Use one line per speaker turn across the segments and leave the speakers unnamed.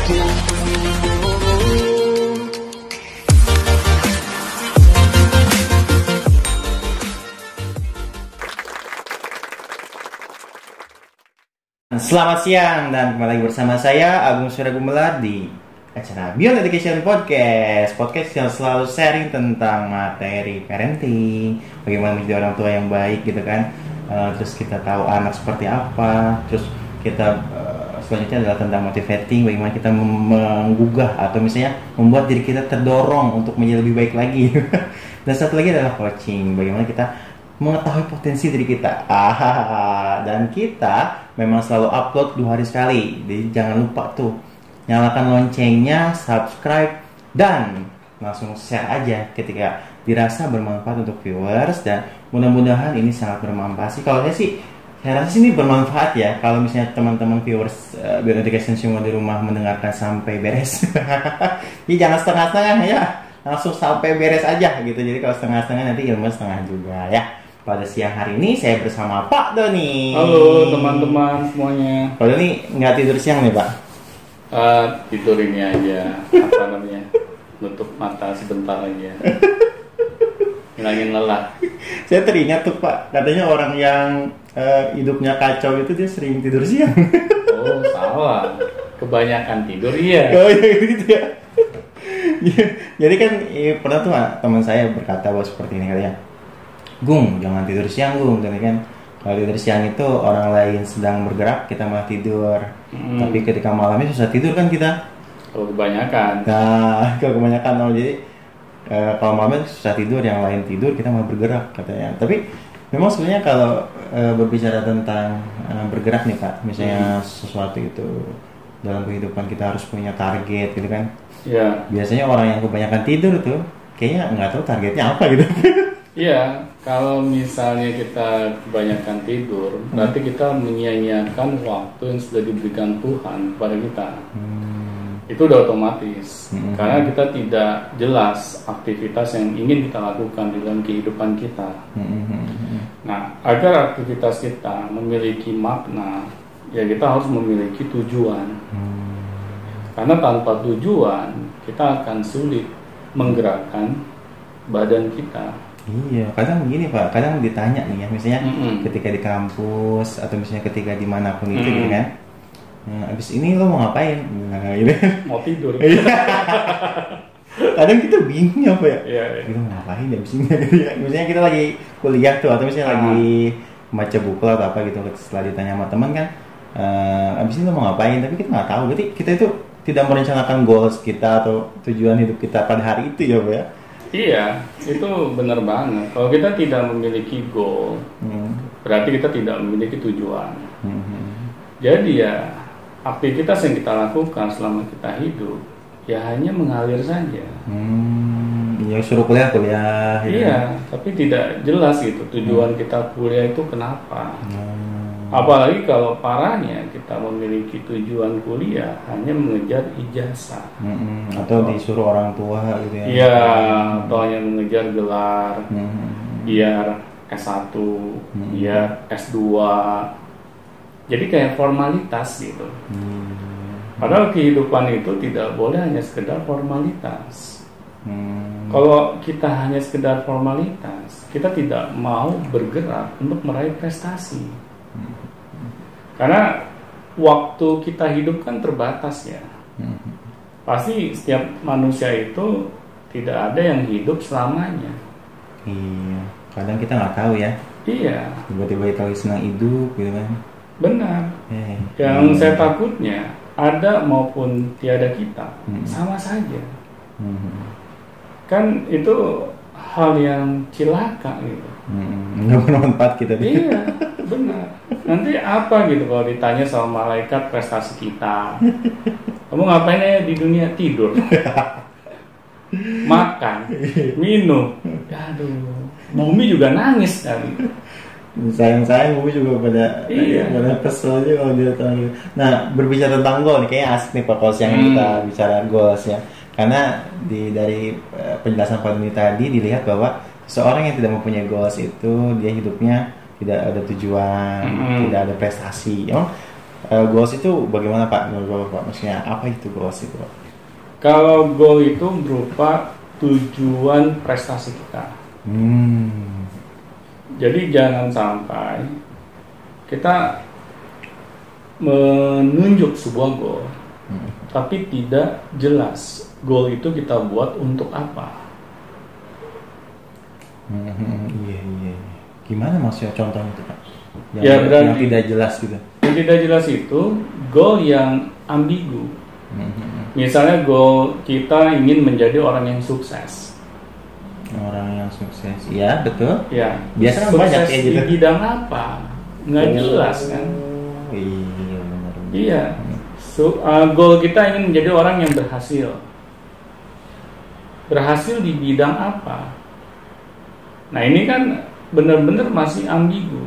Selamat siang dan kembali lagi bersama saya Agung Surya Gumelar di acara Beyond Education Podcast yang selalu sharing tentang materi parenting, bagaimana menjadi orang tua yang baik gitu kan. Terus kita tahu anak seperti apa. Terus kita selanjutnya adalah tentang motivating, bagaimana kita menggugah atau misalnya membuat diri kita terdorong untuk menjadi lebih baik lagi. Dan satu lagi adalah coaching, bagaimana kita mengetahui potensi diri kita. Dan kita memang selalu upload 2 hari sekali. Jadi jangan lupa tuh nyalakan loncengnya, subscribe, dan langsung share aja ketika dirasa bermanfaat untuk viewers. Dan mudah-mudahan ini sangat bermanfaat sih. Kalau saya rasa sih ini bermanfaat ya. Kalau misalnya teman-teman viewers Beyond Education semua di rumah mendengarkan sampai beres. Jadi jangan setengah-setengah ya, langsung sampai beres aja gitu. Jadi kalau setengah-setengah nanti ilmu setengah juga ya. Pada siang hari ini saya bersama Pak Doni.
Halo teman-teman semuanya.
Pak Doni nggak tidur siang nih Pak?
Tidur ini aja, nutup mata sebentar aja, ngilangin lelah.
Saya teringat tuh Pak, katanya orang yang hidupnya kacau itu dia sering tidur siang.
Oh salah, kebanyakan tidur iya.
Oh iya gitu ya. Jadi kan pernah tuh teman saya berkata bahwa seperti ini katanya, Gung, jangan tidur siang Gung, jadi kan kalau tidur siang itu orang lain sedang bergerak, kita malah tidur. Tapi ketika malamnya susah tidur kan kita.
Kalau kebanyakan.
Nah, kalau kebanyakan jadi kalau malamnya susah tidur, yang lain tidur, kita malah bergerak katanya. Tapi memang sebenarnya kalau berbicara tentang bergerak nih Pak, misalnya sesuatu itu dalam kehidupan kita harus punya target gitu kan.
Iya.
Biasanya orang yang kebanyakan tidur tuh kayaknya nggak tahu targetnya apa gitu.
Iya, kalau misalnya kita kebanyakan tidur, berarti kita menyia-nyiakan waktu yang sudah diberikan Tuhan kepada kita. Itu udah otomatis, karena kita tidak jelas aktivitas yang ingin kita lakukan di dalam kehidupan kita. Nah, agar aktivitas kita memiliki makna, ya kita harus memiliki tujuan. Karena tanpa tujuan, kita akan sulit menggerakkan badan kita.
Iya, kadang begini Pak, kadang ditanya nih ya, misalnya ketika di kampus atau misalnya ketika dimanapun itu gitu kan, abis ini lo mau ngapain? Nah, gitu.
Mau tidur.
Kadang kita bingung apa ya?
Iya.
Kita mau ngapain abis ini? Misalnya kita lagi kuliah tuh atau misalnya lagi baca buku atau apa gitu, setelah ditanya sama teman kan, abis ini lo mau ngapain? Tapi kita nggak tahu, berarti kita itu tidak merencanakan goals kita atau tujuan hidup kita pada hari itu ya Pak ya?
Iya, itu benar banget. Kalau kita tidak memiliki goal, berarti kita tidak memiliki tujuan. Jadi ya, aktivitas yang kita lakukan selama kita hidup, ya hanya mengalir saja.
Ya suruh kuliah gitu.
Iya, tapi tidak jelas gitu tujuan kita kuliah itu kenapa. Apalagi kalau parahnya kita memiliki tujuan kuliah hanya mengejar ijazah,
atau disuruh orang tua gitu ya.
Iya, atau hanya mengejar gelar, biar S1, biar S2. Jadi kayak formalitas gitu. Padahal kehidupan itu tidak boleh hanya sekedar formalitas. Kalau kita hanya sekedar formalitas, kita tidak mau bergerak untuk meraih prestasi. Karena waktu kita hidup kan terbatas ya. Pasti setiap manusia itu tidak ada yang hidup selamanya.
Iya, kadang kita nggak tahu ya.
Iya.
Tiba-tiba kita lagi senang hidup gitu kan.
Benar. Yang saya takutnya ada maupun tiada kita sama saja. Kan itu hal yang cilaka gitu.
Nggak bermanfaat kita.
Iya, benar. Nanti apa gitu kalau ditanya sama malaikat prestasi kita? Kamu ngapain ya di dunia? Tidur, makan, minum. Aduh, bumi juga nangis kali.
Sayang bumi juga pada kesel aja kalau dia tanya. Nah, berbicara tentang goal nih, kayaknya asik nih Pak Kos yang kita bicara goals ya. Karena dari penjelasan Pak Doni tadi dilihat bahwa seorang yang tidak mempunyai goals itu dia hidupnya tidak ada tujuan, tidak ada prestasi. Emang Goals itu bagaimana Pak? Menurut Bapak, maksudnya apa itu goals itu Pak?
Kalau goal itu berupa tujuan prestasi kita. Jadi jangan sampai kita menunjuk sebuah goal, tapi tidak jelas goal itu kita buat untuk apa.
Iya. Gimana maksudnya contohnya itu Pak?
Yang
tidak jelas gitu.
Yang tidak jelas itu goal yang ambigu. Misalnya goal kita ingin menjadi orang yang sukses.
Orang yang sukses, ya betul.
Ya.
Biasanya
sukses
banyak kayak gitu.
Di bidang apa? Nggak jelas kan?
Iya benar.
Iya. Goal kita ingin menjadi orang yang berhasil. Berhasil di bidang apa? Nah ini kan benar-benar masih ambigu,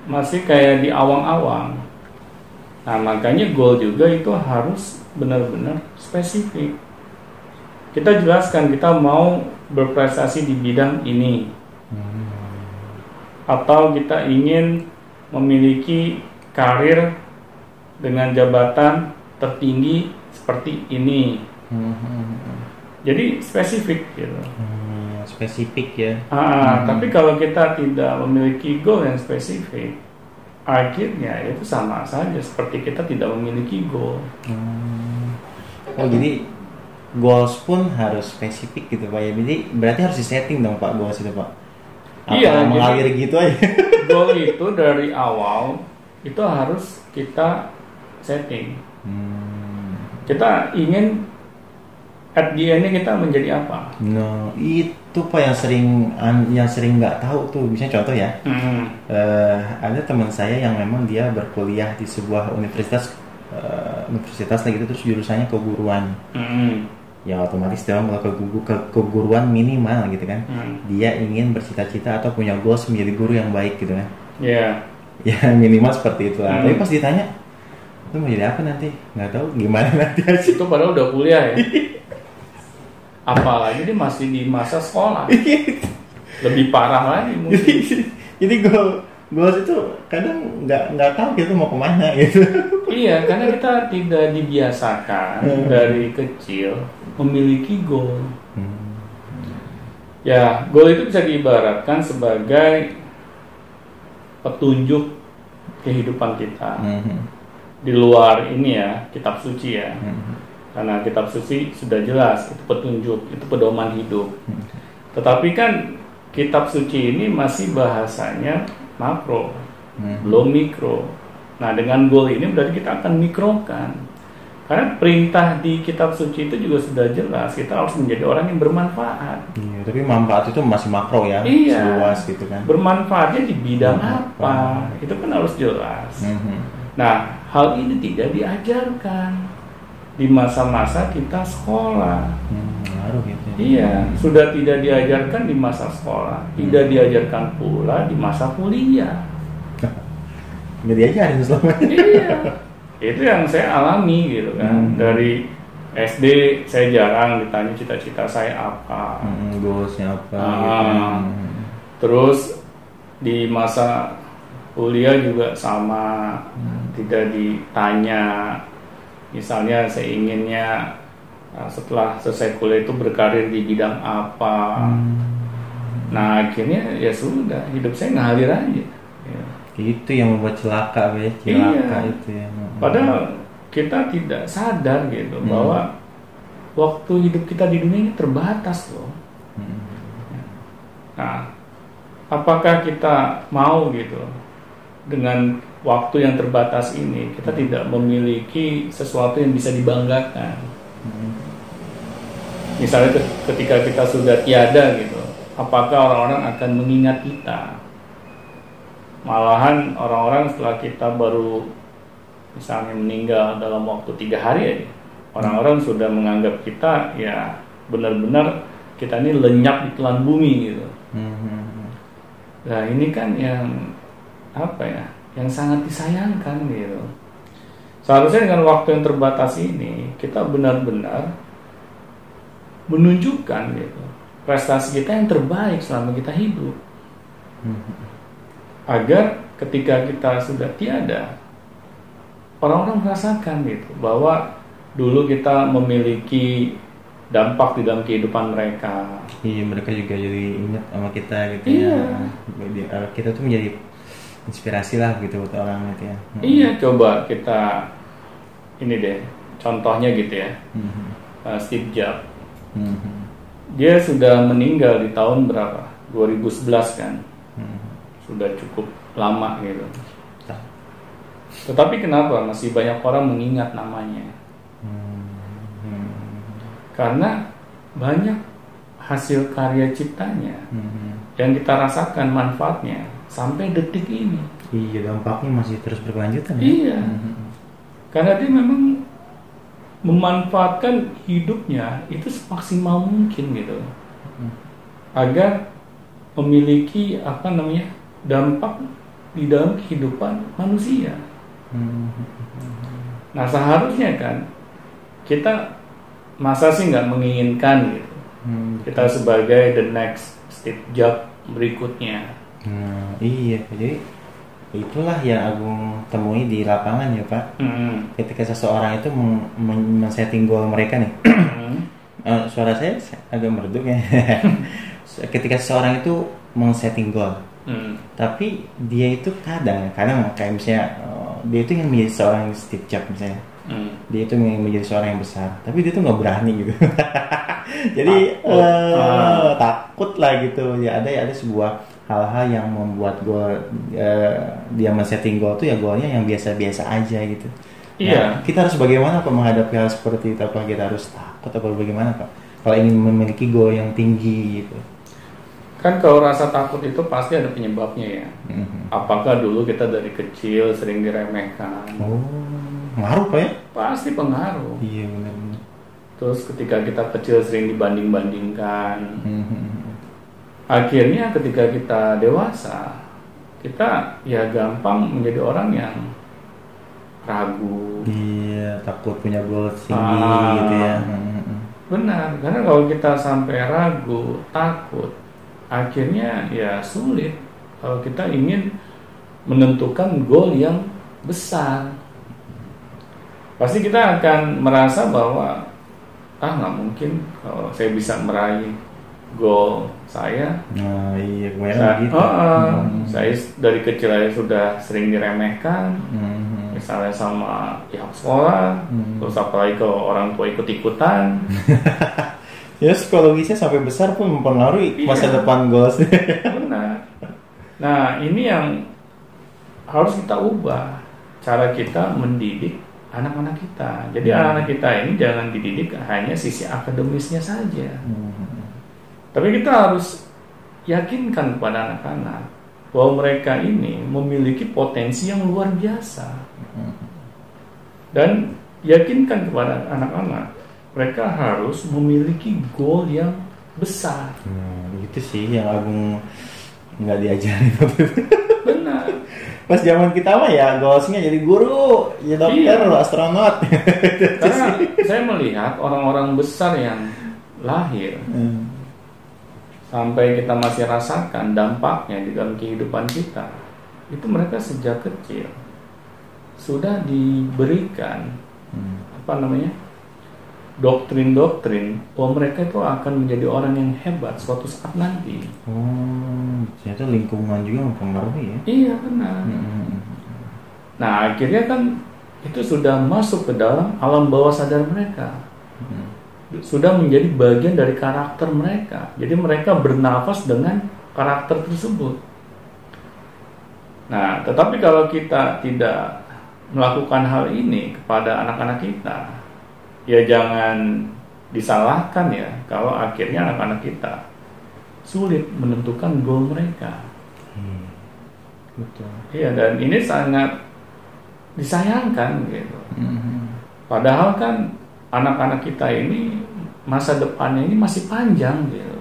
masih kayak di awang-awang. Nah makanya goal juga itu harus benar-benar spesifik. Kita jelaskan kita mau berprestasi di bidang ini, atau kita ingin memiliki karir dengan jabatan tertinggi seperti ini. Jadi spesifik gitu.
Spesifik ya.
Tapi kalau kita tidak memiliki goal yang spesifik, akhirnya itu sama saja seperti kita tidak memiliki goal.
Oh jadi goals pun harus spesifik gitu Pak ya. Jadi berarti harus disetting dong Pak goals itu Pak.
Iya.
Mengalir gitu aja.
Goal itu dari awal itu harus kita setting. Kita ingin at the end-nya kita menjadi apa?
No, itu Pak yang sering nggak tahu tuh. Misalnya contoh ya, ada teman saya yang memang dia berkuliah di sebuah universitas lagi gitu, terus jurusannya keguruan. Ya otomatis dia mau keguruan minimal gitu kan. Dia ingin bercita-cita atau punya goals menjadi guru yang baik gitu kan.
Iya.
Ya minimal seperti itu lah. Tapi pas ditanya, lu mau jadi apa nanti? Nggak tahu gimana nanti aja.
Itu padahal udah kuliah ya. Apalagi dia masih di masa sekolah. Lebih parah lagi mungkin.
Jadi goals itu kadang nggak tahu gitu mau kemana gitu.
Iya, karena kita tidak dibiasakan dari kecil memiliki goal. Ya, goal itu bisa diibaratkan sebagai petunjuk kehidupan kita. Di luar ini ya, kitab suci ya. Karena kitab suci sudah jelas, itu petunjuk, itu pedoman hidup. Tetapi kan kitab suci ini masih bahasanya makro, belum mikro. Nah dengan goal ini berarti kita akan mikrokan. Karena perintah di kitab suci itu juga sudah jelas, kita harus menjadi orang yang bermanfaat.
Iya, tapi manfaat itu masih makro ya, luas gitu kan.
Bermanfaatnya di bidang apa, itu kan harus jelas. Nah hal ini tidak diajarkan di masa-masa kita sekolah.
Gitu.
Iya, sudah tidak diajarkan di masa sekolah, tidak diajarkan pula di masa kuliah.
Nggak diajarin selama ini.
Iya, itu yang saya alami gitu kan. Dari SD saya jarang ditanya cita-cita saya apa,
goalsnya apa.
Terus di masa kuliah juga sama, tidak ditanya. Misalnya saya inginnya setelah selesai kuliah itu berkarir di bidang apa. Nah akhirnya ya sudah, hidup saya ngalir aja ya.
Itu yang membuat celaka ya, itu ya. Padahal
kita tidak sadar gitu bahwa waktu hidup kita di dunia ini terbatas loh. Nah apakah kita mau gitu dengan waktu yang terbatas ini kita tidak memiliki sesuatu yang bisa dibanggakan? Misalnya ketika kita sudah tiada gitu, apakah orang-orang akan mengingat kita? Malahan orang-orang setelah kita baru misalnya meninggal dalam waktu 3 hari aja, orang-orang sudah menganggap kita ya benar-benar kita ini lenyap di telan bumi gitu. Nah ini kan yang apa ya, yang sangat disayangkan gitu. Seharusnya dengan waktu yang terbatas ini kita benar-benar menunjukkan gitu prestasi kita yang terbaik selama kita hidup, agar ketika kita sudah tiada orang-orang merasakan gitu bahwa dulu kita memiliki dampak di dalam kehidupan mereka.
Iya, mereka juga jadi ingat sama kita gitu
Iya.
ya. Kita tuh menjadi inspirasi lah gitu buat orang gitu ya.
Iya, coba kita ini deh contohnya gitu ya. Steve Jobs. Dia sudah meninggal di tahun berapa? 2011 kan. Sudah cukup lama gitu. Tetapi kenapa masih banyak orang mengingat namanya? Karena banyak hasil karya ciptanya yang kita rasakan manfaatnya sampai detik ini.
Iya, dampaknya masih terus berkelanjutan ya.
Iya. Karena dia memang memanfaatkan hidupnya itu semaksimal mungkin gitu. Agar memiliki dampak di dalam kehidupan manusia. Nah, seharusnya kan kita masa sih nggak menginginkan gitu kita sebagai the next Steve Jobs berikutnya.
Iya, jadi itulah yang Agung temui di lapangan ya Pak. Ketika seseorang itu men-setting goal mereka nih. Suara saya agak meredup ya. Ketika seseorang itu men-setting goal, tapi dia itu kadang kayak misalnya dia itu yang menjadi seorang Steve Jobs misalnya. Dia itu menjadi seorang yang besar, tapi dia tuh nggak berani gitu. Jadi takut lah gitu. Ya ada sebuah hal-hal yang membuat dia men-setting goal tuh ya goalnya yang biasa-biasa aja gitu.
Iya.
Nah, kita harus bagaimana Pak menghadapi hal seperti itu? Apa kita harus takut atau bagaimana Pak? Kalau ingin memiliki goal yang tinggi gitu.
Kan kalau rasa takut itu pasti ada penyebabnya ya. Apakah dulu kita dari kecil sering diremehkan?
Pengaruh Pak ya?
Pasti pengaruh.
Iya benar.
Terus ketika kita kecil sering dibanding-bandingkan. Akhirnya ketika kita dewasa, kita ya gampang menjadi orang yang ragu.
Iya, takut punya goal tinggi gitu ya.
Benar, karena kalau kita sampai ragu, takut, akhirnya ya sulit kalau kita ingin menentukan goal yang besar. Pasti kita akan merasa bahwa nggak mungkin kalau saya bisa meraih goal saya.
Nah iya, kebanyakan gitu.
Saya dari kecil aja sudah sering diremehkan, misalnya sama pihak sekolah, terus apalagi kalau orang tua ikut-ikutan.
Ya psikologisnya sampai besar pun mempengaruhi masa depan goals.
Benar. Nah ini yang harus kita ubah, cara kita mendidik anak-anak kita. Jadi anak-anak kita ini jangan dididik hanya sisi akademisnya saja. Tapi kita harus yakinkan kepada anak-anak bahwa mereka ini memiliki potensi yang luar biasa. Dan yakinkan kepada anak-anak mereka harus memiliki goal yang besar.
Itu sih yang Agung nggak diajarin waktu itu.
Benar.
Pas zaman kita mah ya goalsnya jadi guru, ya dokter, astronot.
Karena saya melihat orang-orang besar yang lahir sampai kita masih rasakan dampaknya di dalam kehidupan kita, itu mereka sejak kecil sudah diberikan doktrin-doktrin bahwa mereka itu akan menjadi orang yang hebat suatu saat nanti.
Ternyata lingkungan juga mempengaruhi ya.
Iya benar. Nah akhirnya kan itu sudah masuk ke dalam alam bawah sadar mereka, sudah menjadi bagian dari karakter mereka. Jadi mereka bernafas dengan karakter tersebut. Nah tetapi kalau kita tidak melakukan hal ini kepada anak-anak kita, ya jangan disalahkan ya kalau akhirnya anak-anak kita sulit menentukan goal mereka.
Betul.
Iya, dan ini sangat disayangkan gitu. Padahal kan anak-anak kita ini masa depannya ini masih panjang gitu.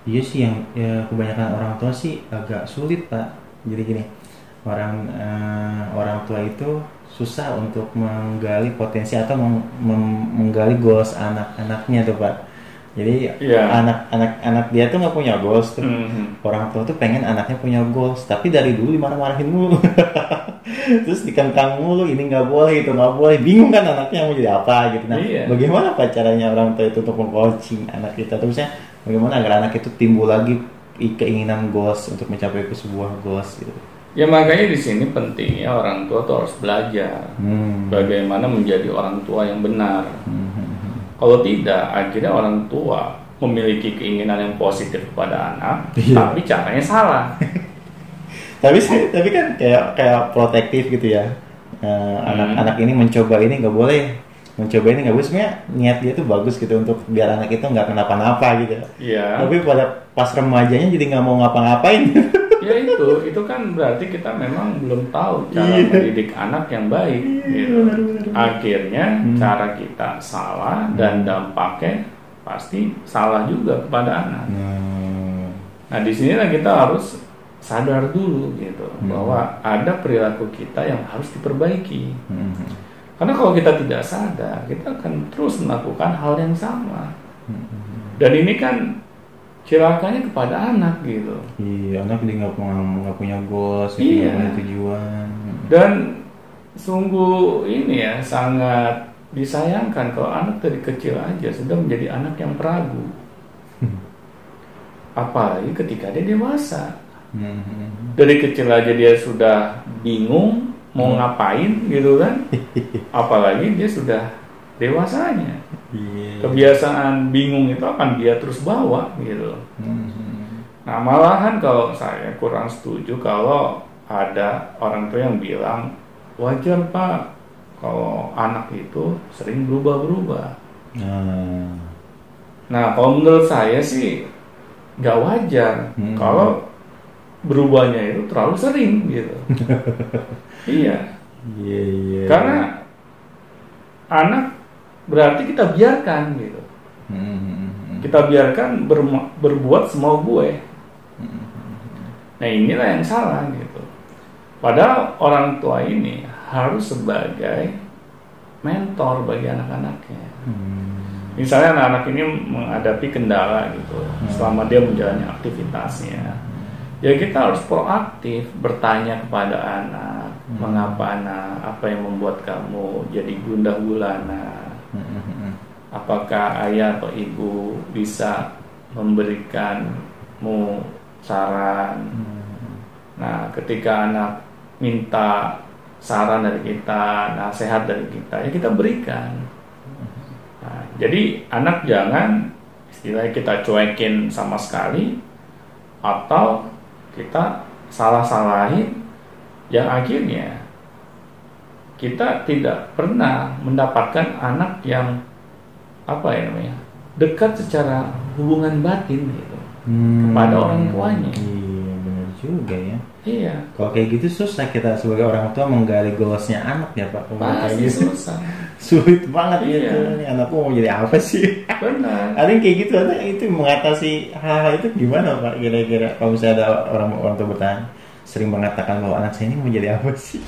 Iya sih yang ya, kebanyakan orang tua sih agak sulit Pak. Jadi gini, orang tua itu susah untuk menggali potensi atau menggali goals anak-anaknya tuh Pak. Jadi
Iya.
anak dia tuh nggak punya goals tuh. Orang tua tuh pengen anaknya punya goals, tapi dari dulu dimarah-marahin mulu. Terus dikengkang mulu, ini nggak boleh, itu nggak boleh. Bingung kan anaknya mau jadi apa gitu. Nah,
Iya.
bagaimana Pak caranya orang tua itu untuk meng-coaching anak kita? Terusnya bagaimana agar anak itu timbul lagi keinginan goals untuk mencapai ke sebuah goals gitu.
Ya makanya di sini pentingnya orang tua tuh harus belajar bagaimana menjadi orang tua yang benar. Kalau tidak, akhirnya orang tua memiliki keinginan yang positif kepada anak, tapi caranya salah.
tapi kan kayak protektif gitu ya. Anak-anak ini mencoba ini nggak boleh, mencoba ini nggak boleh. Sebenarnya niat dia tuh bagus gitu untuk biar anak itu nggak kenapa-napa gitu.
Iya.
Tapi pada pas remajanya jadi nggak mau ngapa-ngapain.
Ya itu kan berarti kita memang belum tahu cara mendidik anak yang baik. Gitu. Akhirnya cara kita salah dan dampaknya pasti salah juga kepada anak. Nah di sinilah kita harus sadar dulu gitu bahwa ada perilaku kita yang harus diperbaiki. Karena kalau kita tidak sadar, kita akan terus melakukan hal yang sama. Dan ini kan celakanya kepada anak gitu.
Iya, anak dia nggak punya goals,
Iya.
nggak punya tujuan.
Dan sungguh ini ya sangat disayangkan kalau anak dari kecil aja sudah menjadi anak yang peragu. Apalagi ketika dia dewasa. Dari kecil aja dia sudah bingung mau ngapain gitu kan. Apalagi dia sudah dewasanya. Kebiasaan bingung itu akan dia terus bawa gitu. Nah malahan kalau saya kurang setuju kalau ada orang tua yang bilang wajar Pak kalau anak itu sering berubah-berubah. Nah kalau menurut saya sih nggak wajar kalau berubahnya itu terlalu sering gitu. Iya. Karena anak berarti kita biarkan gitu. Kita biarkan berbuat semau gue. Nah inilah yang salah gitu. Padahal orang tua ini harus sebagai mentor bagi anak-anaknya. Misalnya anak-anak ini menghadapi kendala gitu selama dia menjalani aktivitasnya. Ya kita harus proaktif bertanya kepada anak, mengapa anak, apa yang membuat kamu jadi gundah gulana? Apakah ayah atau ibu bisa memberikanmu saran? Nah, ketika anak minta saran dari kita, nasihat dari kita, ya kita berikan. Nah, jadi anak jangan istilahnya kita cuekin sama sekali atau kita salah-salahin yang akhirnya kita tidak pernah mendapatkan anak yang dekat secara hubungan batin gitu kepada orang tuanya.
Iya benar juga ya.
Iya.
Kalau kayak gitu susah kita sebagai orang tua menggali goalsnya anak ya Pak.
Pasti
gitu.
susah.
Sulit banget
Iya.
gitu. Ini anakku mau jadi apa sih?
Benar.
Ada yang kayak gitu, ada yang itu mengatasi hal-hal itu gimana Pak? Kira-kira kalau misalnya ada orang tua bertanya sering mengatakan bahwa anak saya ini mau jadi apa sih?